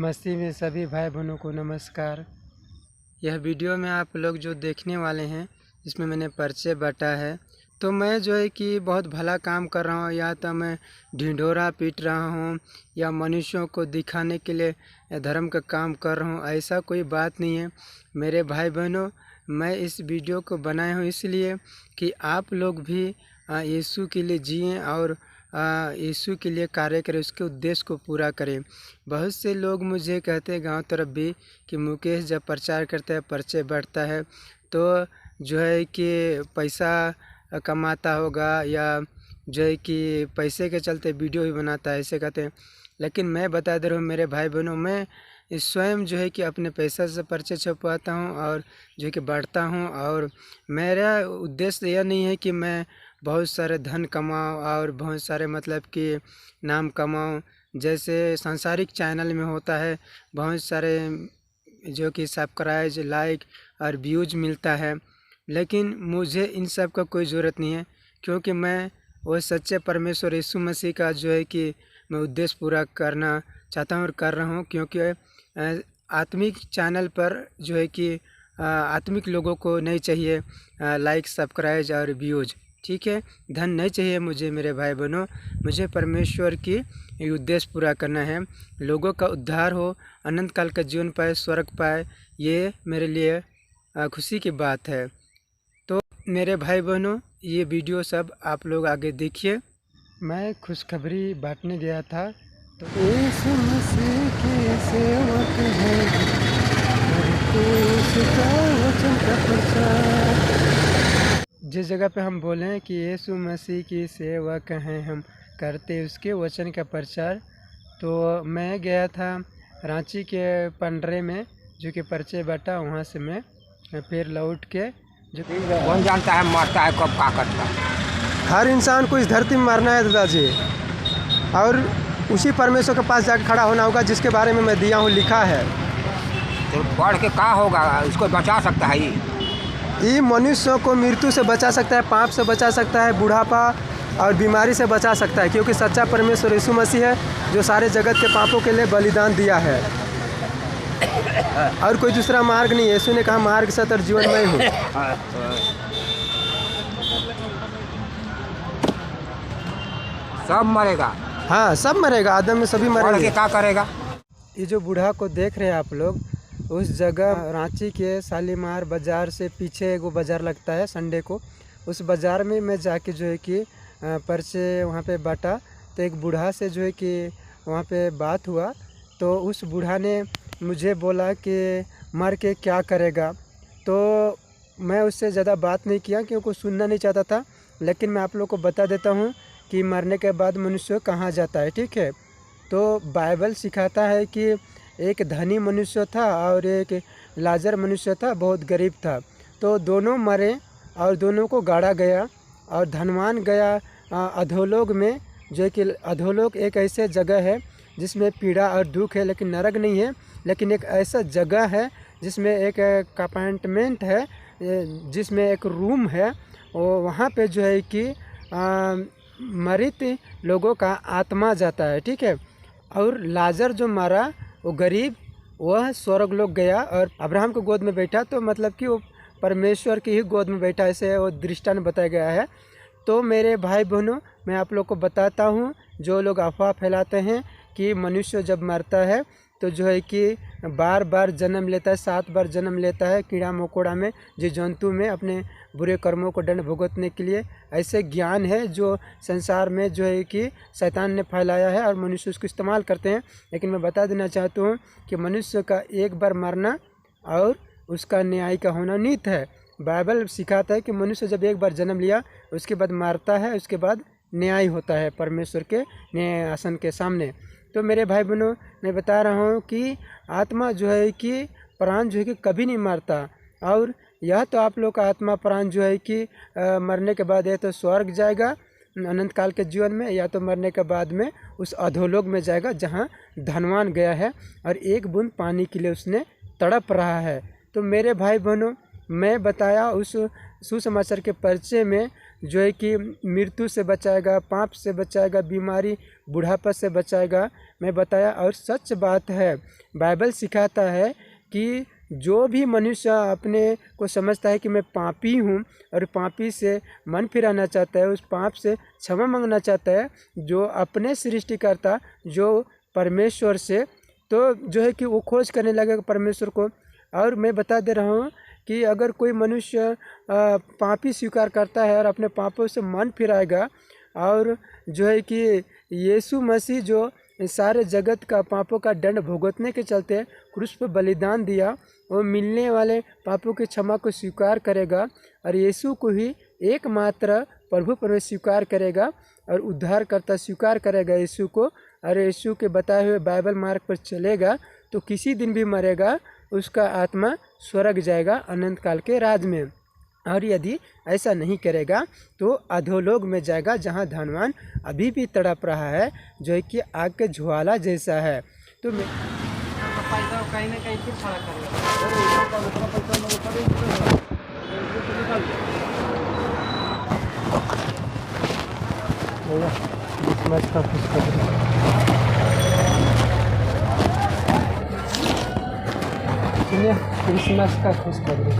मसीह में सभी भाई बहनों को नमस्कार। यह वीडियो में आप लोग जो देखने वाले हैं इसमें मैंने परिचय बांटा है। तो मैं जो है कि बहुत भला काम कर रहा हूँ, या तो मैं ढिंढोरा पीट रहा हूँ या मनुष्यों को दिखाने के लिए धर्म का काम कर रहा हूँ, ऐसा कोई बात नहीं है मेरे भाई बहनों। मैं इस वीडियो को बनाया हूँ इसलिए कि आप लोग भी यीशु के लिए जिएं और यीशु के लिए कार्य करें, उसके उद्देश्य को पूरा करें। बहुत से लोग मुझे कहते हैं गांव तरफ भी कि मुकेश जब प्रचार करता है परिचय बढ़ता है तो जो है कि पैसा कमाता होगा, या जो है कि पैसे के चलते वीडियो भी बनाता है, ऐसे कहते हैं। लेकिन मैं बता दे रहा हूँ मेरे भाई बहनों, मैं स्वयं जो है कि अपने पैसा से परिचय छपवाता हूँ और जो है कि बांटता हूँ। और मेरा उद्देश्य यह नहीं है कि मैं बहुत सारे धन कमाऊँ और बहुत सारे मतलब कि नाम कमाऊँ, जैसे सांसारिक चैनल में होता है। बहुत सारे जो कि सब्सक्राइब, लाइक और व्यूज मिलता है, लेकिन मुझे इन सब का कोई ज़रूरत नहीं है, क्योंकि मैं वो सच्चे परमेश्वर यीशु मसीह का जो है कि मैं उद्देश्य पूरा करना चाहता हूँ और कर रहा हूँ। क्योंकि आत्मिक चैनल पर जो है कि आत्मिक लोगों को नहीं चाहिए लाइक, सब्सक्राइब और व्यूज, ठीक है। धन नहीं चाहिए मुझे मेरे भाई बहनों, मुझे परमेश्वर की उद्देश्य पूरा करना है। लोगों का उद्धार हो, अनंत काल का जीवन पाए, स्वर्ग पाए, ये मेरे लिए खुशी की बात है। तो मेरे भाई बहनों, ये वीडियो सब आप लोग आगे देखिए। मैं खुशखबरी बांटने गया था तो यीशु मसीह के सेवक हैं, करते उसका वचन का प्रचार। जिस जगह पे हम बोले हैं कि यीशु मसीह की सेवक हैं, हम करते उसके वचन का प्रचार, तो मैं गया था रांची के पंडरे में जो कि परिचय बांटा। वहाँ से मैं फिर लौट के जो कौन जानता है मरता है कब का करता है। हर इंसान को इस धरती में मरना है दादाजी, और उसी परमेश्वर के पास जाकर खड़ा होना होगा जिसके बारे में मैं दिया हूँ, लिखा है। तो पढ़ के क्या होगा, इसको बचा सकता है ये मनुष्यों को मृत्यु से बचा सकता है, पाप से बचा सकता है, बुढ़ापा और बीमारी से बचा सकता है, क्योंकि सच्चा परमेश्वर यीशु मसीह है जो सारे जगत के पापों के लिए बलिदान दिया है। और कोई दूसरा मार्ग नहीं है। यीशु ने कहा मार्ग, सत्य और जीवन मैं हूँ। सब मरेगा। हाँ, सब मरेगा, आदम में सभी मरेंगे। क्या करेगा? ये जो बूढ़ा को देख रहे हैं आप लोग, उस जगह रांची के शालीमार बाज़ार से पीछे एगो बाज़ार लगता है संडे को, उस बाज़ार में मैं जाके जो है कि परिचय वहाँ पे बांटा। तो एक बूढ़ा से जो है कि वहाँ पे बात हुआ, तो उस बूढ़ा ने मुझे बोला कि मर के क्या करेगा। तो मैं उससे ज़्यादा बात नहीं किया क्योंकि वो सुनना नहीं चाहता था। लेकिन मैं आप लोग को बता देता हूँ कि मरने के बाद मनुष्य कहाँ जाता है, ठीक है। तो बाइबल सिखाता है कि एक धनी मनुष्य था और एक लाजर मनुष्य था, बहुत गरीब था। तो दोनों मरे और दोनों को गाड़ा गया, और धनवान गया अधोलोक में, जो कि अधोलोक एक ऐसे जगह है जिसमें पीड़ा और दुख है, लेकिन नरक नहीं है। लेकिन एक ऐसा जगह है जिसमें एक अपार्टमेंट है, जिसमें एक रूम है, और वहाँ पे जो है कि मृत लोगों का आत्मा जाता है, ठीक है। और लाजर जो मरा, वो गरीब, वह स्वर्ग लोक गया और अब्राहम की गोद में बैठा। तो मतलब कि वो परमेश्वर की ही गोद में बैठा, ऐसे वो दृष्टांत बताया गया है। तो मेरे भाई बहनों, मैं आप लोग को बताता हूँ, जो लोग अफवाह फैलाते हैं कि मनुष्य जब मरता है तो जो है कि बार बार जन्म लेता है, 7 बार जन्म लेता है कीड़ा मकोड़ा में, जीव जंतु में, अपने बुरे कर्मों को दंड भुगतने के लिए। ऐसे ज्ञान है जो संसार में जो है कि शैतान ने फैलाया है और मनुष्य उसको इस्तेमाल करते हैं। लेकिन मैं बता देना चाहता हूँ कि मनुष्य का एक बार मरना और उसका न्याय का होना नित है। बाइबल सिखाता है कि मनुष्य जब एक बार जन्म लिया उसके बाद मरता है, उसके बाद न्याय होता है परमेश्वर के न्याय आसन के सामने। तो मेरे भाई बहनों, मैं बता रहा हूँ कि आत्मा जो है कि प्राण जो है कि कभी नहीं मरता। और यह तो आप लोग का आत्मा प्राण जो है कि मरने के बाद या तो स्वर्ग जाएगा अनंत काल के जीवन में, या तो मरने के बाद में उस अधोलोक में जाएगा जहाँ धनवान गया है और एक बूंद पानी के लिए उसने तड़प रहा है। तो मेरे भाई बहनों, मैं बताया उस सुसमाचार के परिचय में जो है कि मृत्यु से बचाएगा, पाप से बचाएगा, बीमारी बुढ़ापा से बचाएगा, मैं बताया। और सच बात है, बाइबल सिखाता है कि जो भी मनुष्य अपने को समझता है कि मैं पापी हूँ और पापी से मन फिराना चाहता है, उस पाप से क्षमा मांगना चाहता है, जो अपने सृष्टिकर्ता जो परमेश्वर से, तो जो है कि वो खोज करने लगेगा परमेश्वर को। और मैं बता दे रहा हूँ कि अगर कोई मनुष्य पापी स्वीकार करता है और अपने पापों से मन फिराएगा और जो है कि यीशु मसीह जो सारे जगत का पापों का दंड भुगतने के चलते क्रूस पर बलिदान दिया, वो मिलने वाले पापों की क्षमा को स्वीकार करेगा और यीशु को ही एकमात्र प्रभु परमेश्वर स्वीकार करेगा और उद्धारकर्ता स्वीकार करेगा यीशु को, और यीशु के बताए हुए बाइबल मार्ग पर चलेगा तो किसी दिन भी मरेगा, उसका आत्मा स्वर्ग जाएगा अनंत काल के राज में। और यदि ऐसा नहीं करेगा तो अधोलोक में जाएगा, जहाँ धनवान अभी भी तड़प रहा है, जो है कि आग के ज्वाला जैसा है। तो मैं पैसा कहीं ना कहीं फिर खड़ा करेगा। क्रिसमस का खुशखबरी। सुनिए क्रिसमस का खुशखबरी।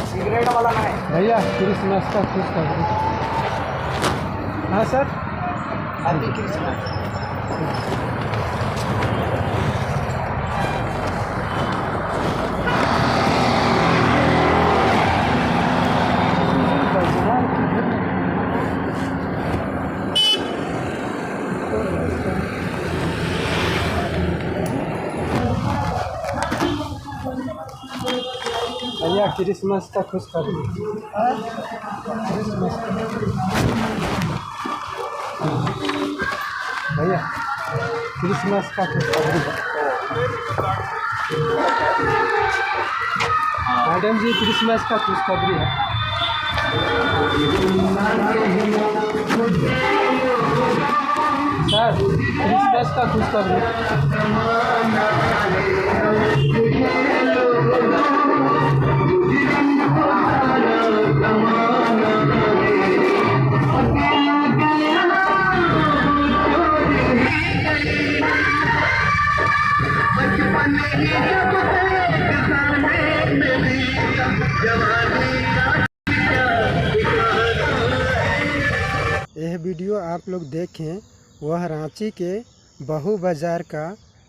सिगरेट वाला नहीं। भैया क्रिसमस का खुशखबरी। हाँ सर, हैप्पी क्रिसमस। भैया क्रिसमस का खुशखबरी। क्रिसमस भैया क्रिसमस का खुशखबरी। मैडम जी क्रिसमस का खुशखबरी है। सर क्रिसमस का खुशखबरी। यह वीडियो आप लोग देखें, वह रांची के बहू बाज़ार का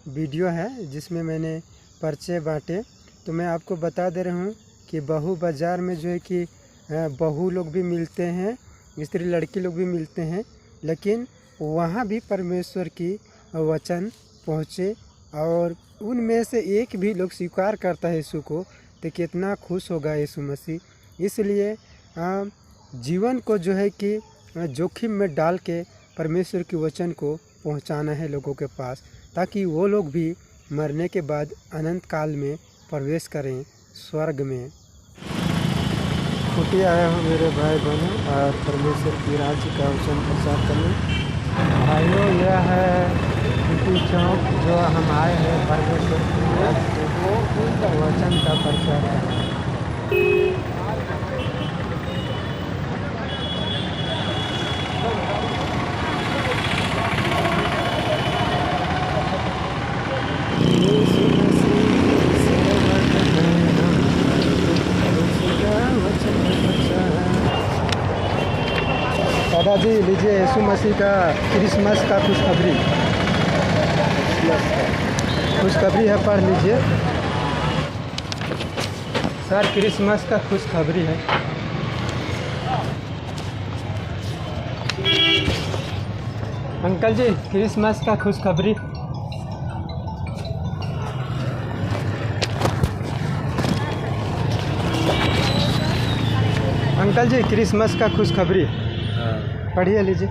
वीडियो है जिसमें मैंने पर्चे बांटे। तो मैं आपको बता दे रहा हूँ कि बहू बाज़ार में जो है कि बहू लोग भी मिलते हैं, स्त्री लड़की लोग भी मिलते हैं, लेकिन वहाँ भी परमेश्वर की वचन पहुँचे और उनमें से एक भी लोग स्वीकार करता है यीशु को, तो कितना खुश होगा यीशु मसीह। इसलिए जीवन को जो है कि जोखिम में डाल के परमेश्वर के वचन को पहुंचाना है लोगों के पास, ताकि वो लोग भी मरने के बाद अनंत काल में प्रवेश करें स्वर्ग में। छुट्टी आया हूँ मेरे भाई बहनों और परमेश्वर की राज्य का वचन प्रचार करने। भाइयों यह है छुट्टी चौक जो हम आए हैं परमेश्वर की राज्य के वचन का प्रचार करने। दादाजी लीजिए यीशु मसीह का क्रिसमस का खुशखबरी। खुशखबरी है, पढ़ लीजिए सर। क्रिसमस का खुशखबरी है। अंकल जी क्रिसमस का खुशखबरी। अंकल जी क्रिसमस का खुशखबरी पढ़िए लीजिए।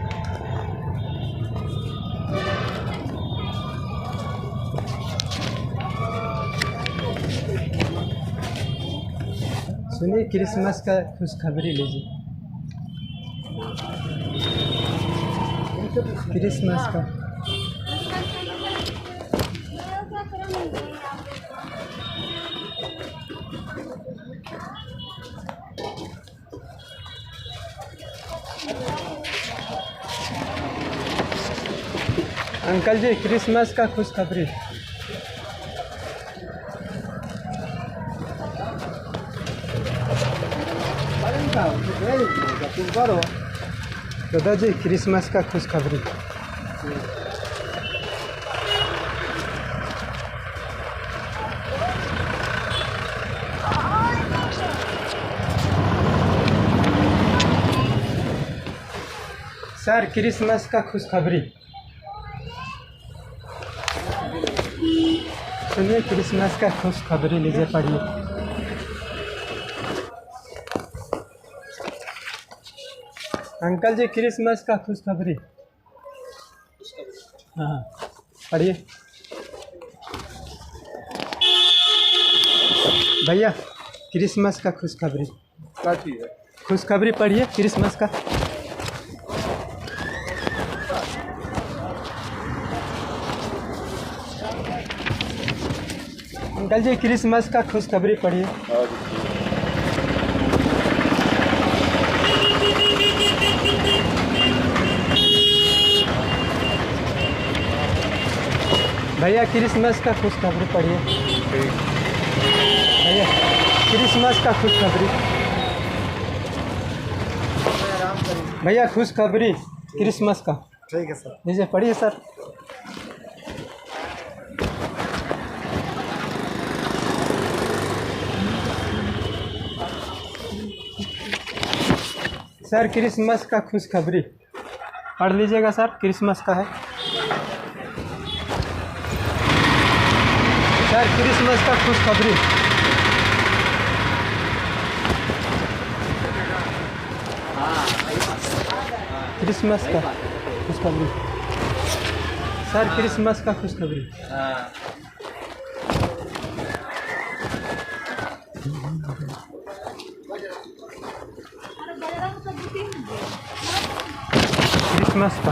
सुनिए क्रिसमस का खुशखबरी लीजिए। क्रिसमस का अंकल जी क्रिसमस का खुशखबरी। दादाजी क्रिसमस का खुशखबरी। सर क्रिसमस का खुशखबरी सुनिए, क्रिसमस का खुशखबरी लीजिए, पढ़िए। अंकल जी क्रिसमस का खुशखबरी। हाँ पढ़िए भैया, क्रिसमस का खुशखबरी। क्या चीज़ है? खुशखबरी पढ़िए क्रिसमस का। अंकल जी क्रिसमस का खुशखबरी पढ़िए। भैया क्रिसमस का खुशखबरी पढ़िए। भैया क्रिसमस का खुशखबरी। भैया खुशखबरी क्रिसमस का। ठीक है सर। लीजिए पढ़िए सर। सर क्रिसमस का खुशखबरी पढ़ लीजिएगा सर, क्रिसमस का है सर, क्रिसमस का खुशखबरी। क्रिसमस का खुशखबरी सर, क्रिसमस का खुशखबरी। क्रिसमस का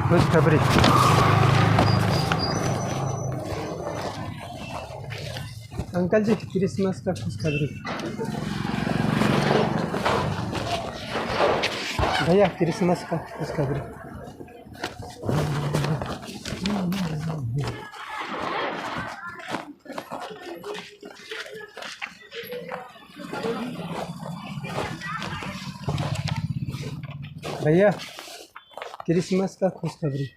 खुशखबरी। अंकल जी क्रिसमस का खुशखबरी। भैया क्रिसमस का खुशखबरी। भैया क्रिसमस का खुशखबरी।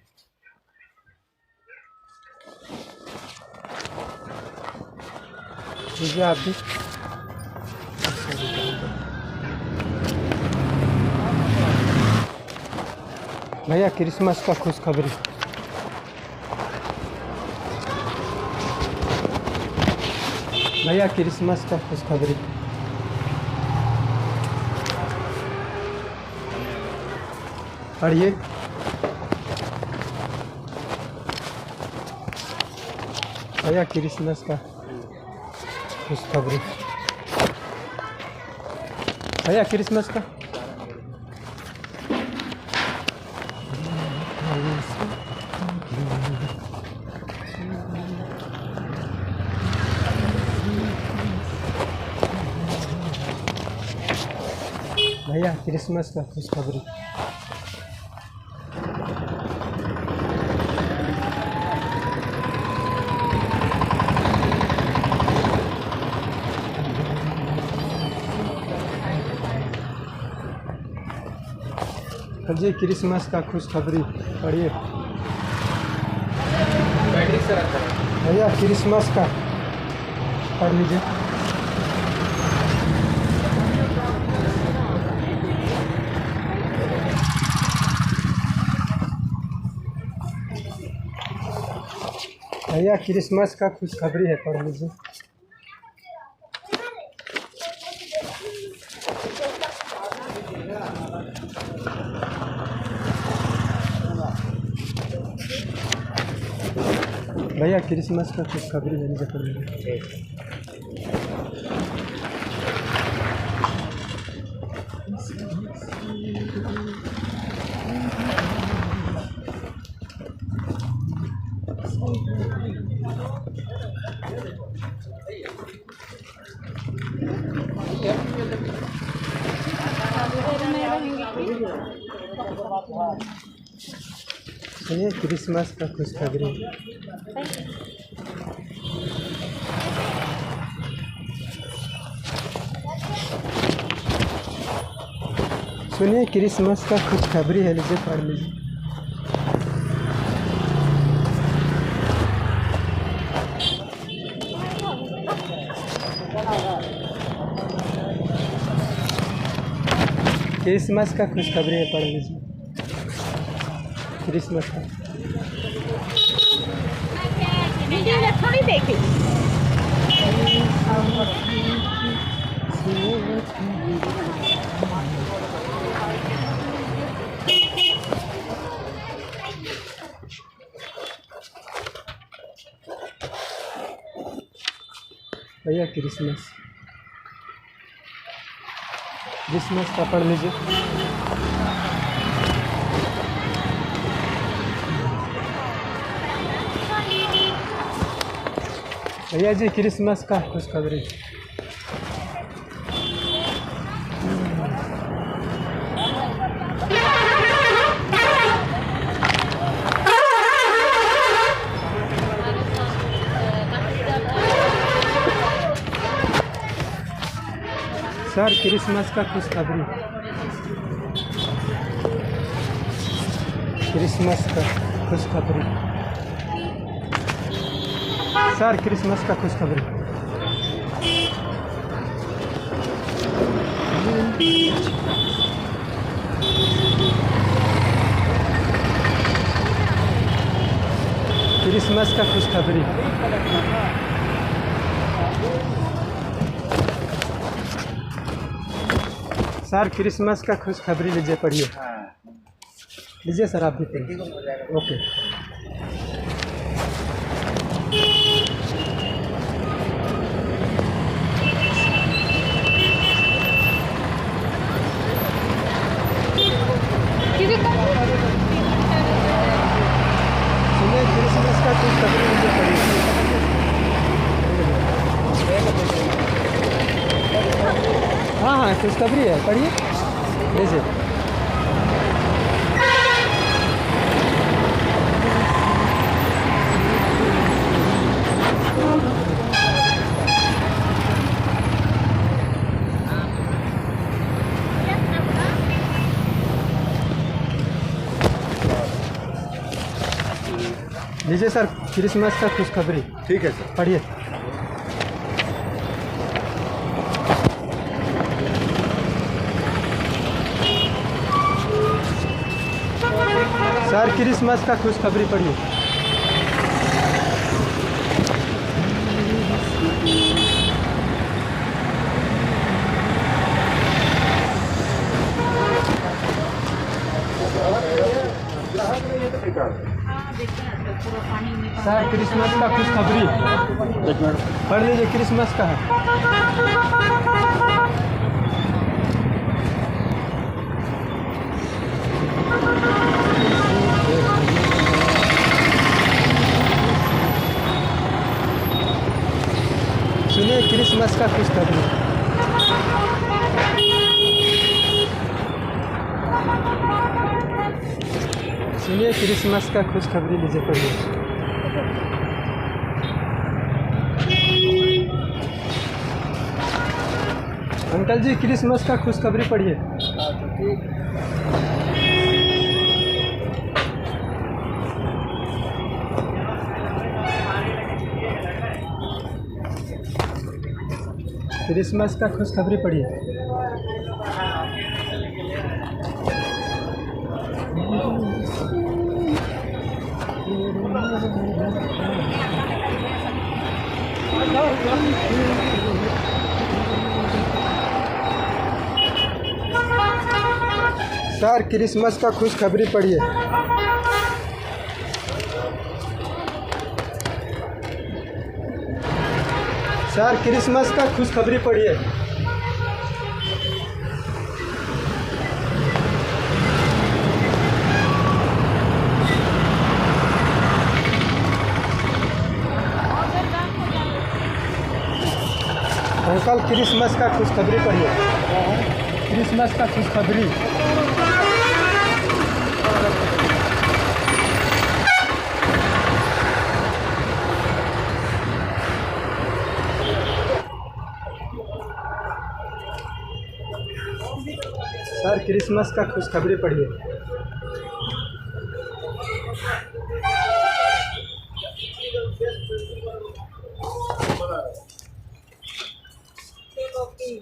लीजिए आप भी। भैया क्रिसमस का खुशखबरी। भैया क्रिसमस का खुशखबरी। पढ़िए। भैया क्रिसमस का खुशखबरी। भैया क्रिसमस का। भैया क्रिसमस का खुशखबरी। जी क्रिसमस का खुशखबरी पढ़िए। भैया क्रिसमस का पढ़ लीजिए। भैया क्रिसमस का खुशखबरी है, पढ़ लीजिए। भैया क्रिसमस का खुशखबरी है, लीजिए पढ़ लीजिए। सुनिए क्रिसमस का खुशखबरी। सुनिए क्रिसमस का खुशखबरी है, लीजिए पढ़ लीजिए। क्रिसमस का खुशखबरी है, पढ़ लीजिए। क्रिसमस का थोड़ी देखी भैया क्रिसमस क्रिसमस का पढ़ लीजिए। भैया जी क्रिसमस का खुशखबरी। सर क्रिसमस का खुशखबरी। क्रिसमस का खुशखबरी। सर क्रिसमस का खुशखबरी। क्रिसमस का खुशखबरी। सर क्रिसमस का खुशखबरी लीजिए, पढ़िए। लीजिए सर, आप भी पढ़िए। ओके। सुनिए क्रिसमस का खुशखबरी लीजिए, पढ़िए। हाँ हाँ खुशखबरी है, पढ़िए लीजिए। लीजिए सर क्रिसमस का खुशखबरी। ठीक है सर। पढ़िए। सर क्रिसमस का खुशखबरी पढ़िए। सर क्रिसमस का खुशखबरी पढ़ लीजिए, क्रिसमस का है। सुनिए क्रिसमस का खुशखबरी। सुनिए क्रिसमस का खुशखबरी लीजिए, पढ़िए। अंकल जी क्रिसमस का खुशखबरी पढ़िए। क्रिसमस का खुशखबरी पढ़िए। सर क्रिसमस का खुशखबरी पढ़िए। सर क्रिसमस का खुशखबरी पढ़िए। अंकल क्रिसमस का खुशखबरी पढ़िए। क्रिसमस का खुशखबरी। क्रिसमस का खुशखबरी पढ़िए।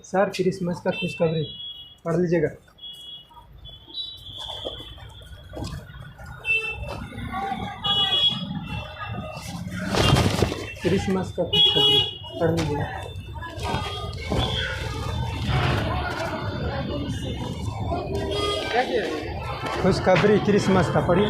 सर क्रिसमस का खुशखबरी पढ़ लीजिएगा। क्रिसमस का खुशखबरी पढ़ लीजिएगा। खुशखबरी क्रिसमस का पढ़िए।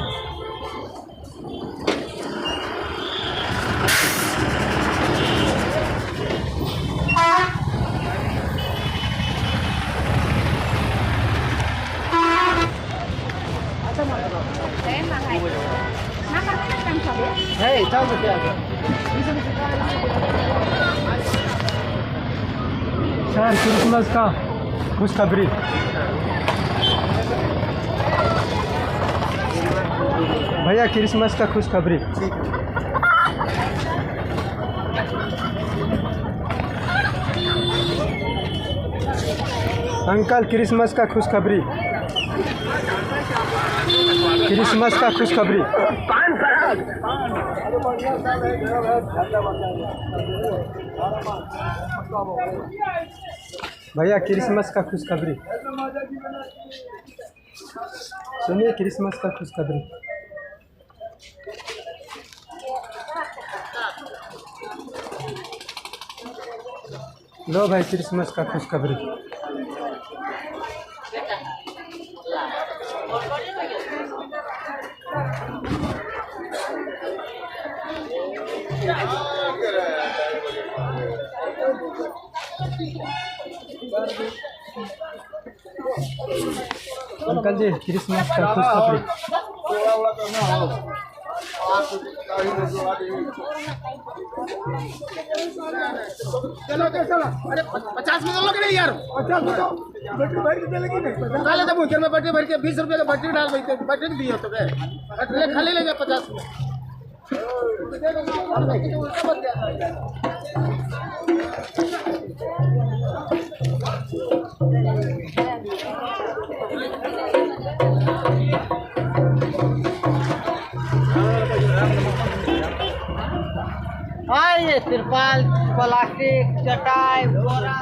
सर क्रिसमस का खुशखबरी। भैया क्रिसमस का खुशखबरी। अंकल क्रिसमस का खुशखबरी। क्रिसमस का खुशखबरी। भैया क्रिसमस का खुशखबरी सुनिए। क्रिसमस का खुशखबरी। लो भाई क्रिसमस का खुशखबरी। अंकल जी क्रिसमस का खुशखबरी। चलो अरे 50 में लोग नहीं यार। 50 बताओ बैटरी भर के लगी नहीं डाले तो मुझे में बैटरी भर के 20 रुपए का बैटरी डाल देते बैटरी दिए तो बैटरी खाली ले जा 50 में। हाँ ये तिरपाल प्लास्टिक चटाई बोरा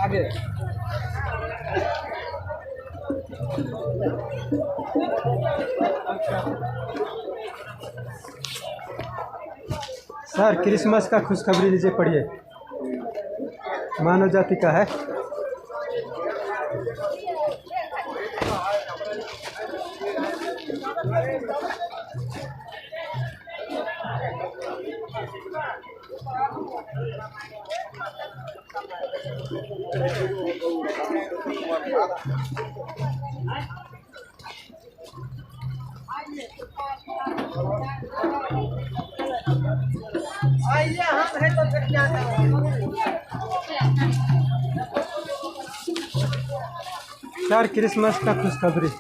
आगे सर क्रिसमस का खुशखबरी लीजिए पढ़िए। मानव जाति का है। आइए हम है तो फिर क्या सर क्रिसमस का खुशखबरी।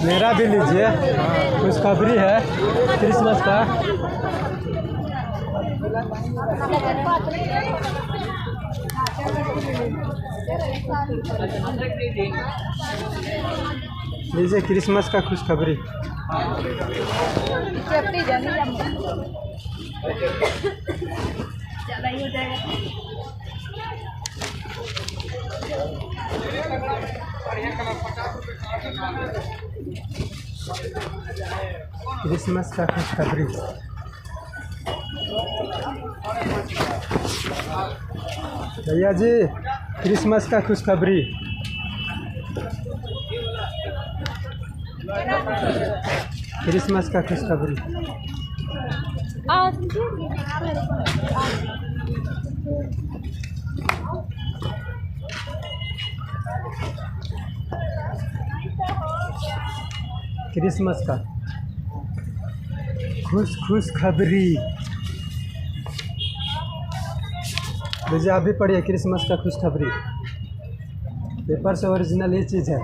मेरा भी लीजिए, खुशखबरी है क्रिसमस का। लीजिए क्रिसमस का खुशखबरी। हो जाएगा। क्रिसमस का खुशखबरी। भैया जी, क्रिसमस का खुशखबरी। क्रिसमस का खुशखबरी। क्रिसमस का खुशखबरी। मुझे आप भी पढ़िए क्रिसमस का खुशखबरी। पेपर से ओरिजिनल ये चीज़ है।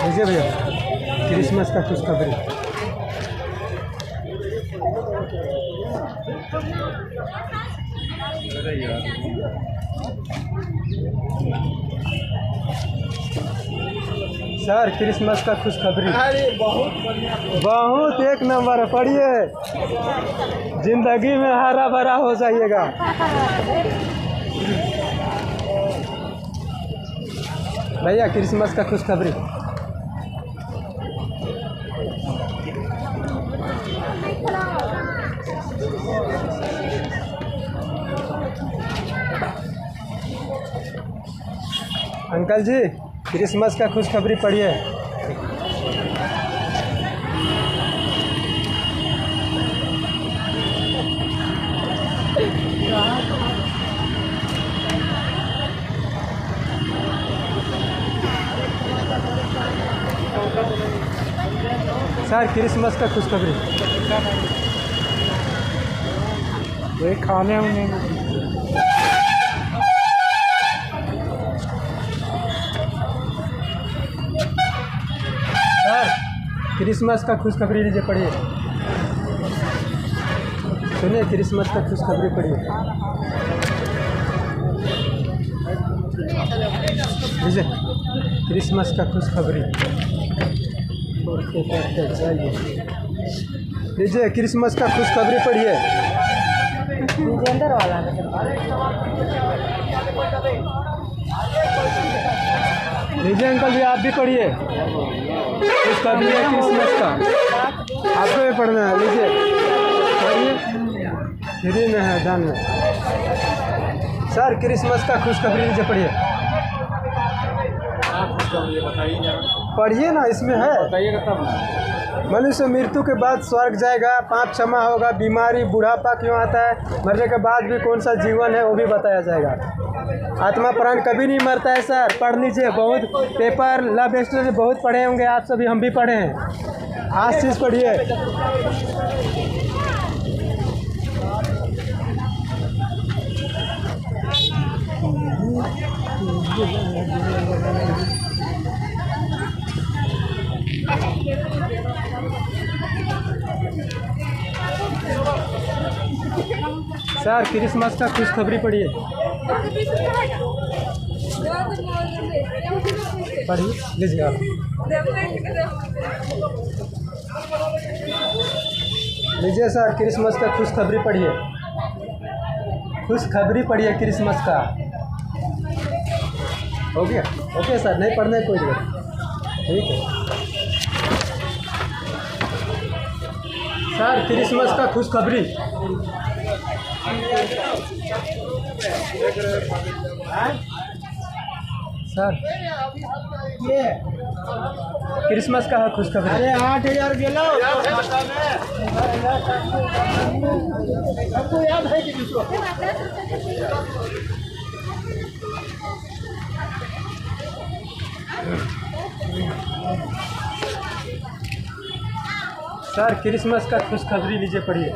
लीजिए भैया क्रिसमस का खुशखबरी। सर क्रिसमस का खुशखबरी। अरे बहुत एक नंबर है, पढ़िए। जिंदगी में हरा भरा हो जाइएगा। भैया क्रिसमस का खुशखबरी। अंकल जी क्रिसमस का खुशखबरी पढ़िए। सर क्रिसमस का खुशखबरी। वही खाने होने सर क्रिसमस का खुशखबरी लीजिए, पढ़िए। सुनिए क्रिसमस का खुशखबरी पढ़िए। लीजिए क्रिसमस का खुशखबरी। लीजिए क्रिसमस का खुशखबरी पढ़िए। लीजिए अंकल जी आप भी पढ़िए। खुशखबरी है क्रिसमस का, आपको भी पढ़ना है। लीजिए पढ़िए, फ्री में है, दान में। सर क्रिसमस का खुशखबरी लीजिए, पढ़िए। पढ़िए ना, इसमें है। मनुष्य मृत्यु के बाद स्वर्ग जाएगा, पाप क्षमा होगा, बीमारी बुढ़ापा क्यों आता है, मरने के बाद भी कौन सा जीवन है वो भी बताया जाएगा। आत्मा प्राण कभी नहीं मरता है सर, पढ़ लीजिए। बहुत पेपर लव स्टोरी बहुत पढ़े होंगे आप सभी, हम भी पढ़े हैं। आज चीज़ पढ़िए। सर क्रिसमस का खुशखबरी पढ़िए। पढ़िए लीजिए आप। लीजिए सर क्रिसमस का खुशखबरी पढ़िए। खुशखबरी पढ़िए क्रिसमस का। हो गया? ओके सर, नहीं पढ़ने कोई जरूरत, ठीक है सर। क्रिसमस का खुशखबरी। सर ये क्रिसमस का खुशखबरी। अरे 8,000 गेलो सबको याद है कि किसको। सर क्रिसमस का खुशखबरी लीजिए, पढ़िए।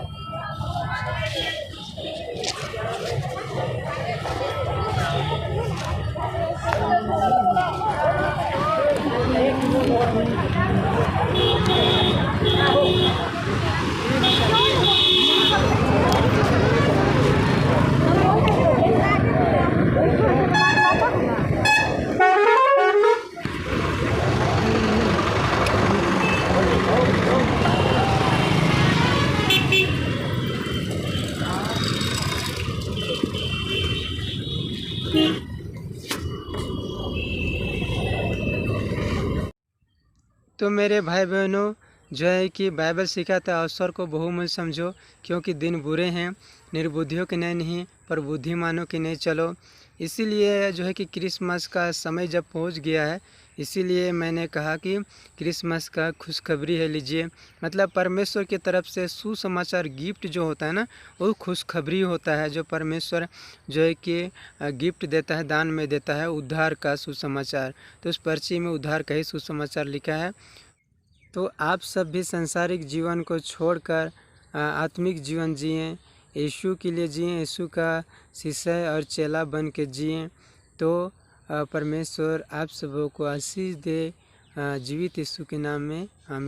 तो मेरे भाई बहनों, जो है कि बाइबल सिखाता है अवसर को बहुमूल्य समझो, क्योंकि दिन बुरे हैं। निर्बुद्धियों के नए नहीं पर बुद्धिमानों के नए चलो। इसीलिए जो है कि क्रिसमस का समय जब पहुंच गया है, इसीलिए मैंने कहा कि क्रिसमस का खुशखबरी है लीजिए। मतलब परमेश्वर की तरफ से सुसमाचार गिफ्ट जो होता है ना, वो खुशखबरी होता है, जो परमेश्वर जो है कि गिफ्ट देता है, दान में देता है, उद्धार का सुसमाचार। तो उस पर्ची में उद्धार का ही सुसमाचार लिखा है। तो आप सब भी सांसारिक जीवन को छोड़कर आत्मिक जीवन जिएं, यीशु के लिए जिएं, यीशु का शिष्य और चेला बन के जिएं। तो परमेश्वर आप सबों को आशीष दे, जीवित यीशु के नाम में आमीन।